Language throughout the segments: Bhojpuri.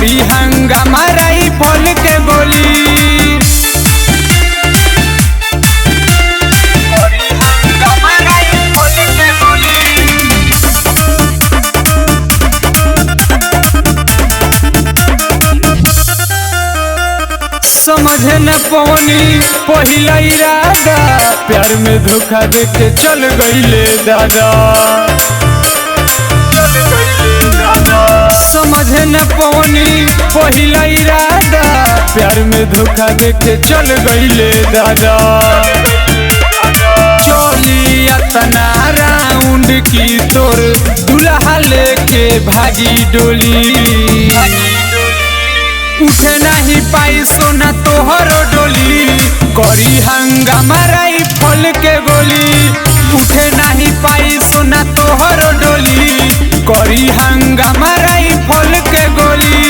करी हंगामा राइफल के गोली। समझे न पवनी पहिला इरादा, प्यार में धोखा देके चल गईले दादा। समझे न पवनी पहिला इरादा, प्यार में धोखा देके चल गईले दादा। चोली अतना राउंड की तोर दुल्हा लेके भागी डोली। उठे नहीं पाई सोना तोहरो डोली, करी हंगामा राइफल के गोली। उठे नहीं पाई सोना तोहरो डोली, करी हंगामा राइफल के गोली।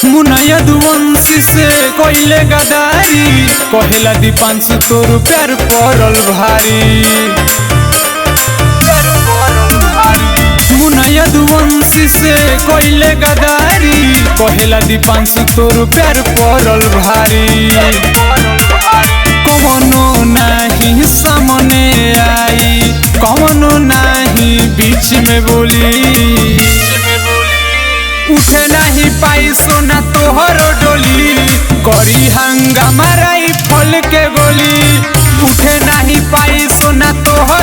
मुनैया दुवंशी से कोइले गदारी, कहेला दीपांशु तोर प्यार पड़ल भारी। मुनैया दुवंशी से कोइले गदारी, कहेला दीपांशु तोर प्यार पड़ल भारी। कौनो नहीं सामने आई, कौनो नहीं बीच में बोली। उठे नहीं पाई सोना तोहरो डोली, करी हंगामा राइफल के गोली। उठे नहीं पाई सोना तोहरो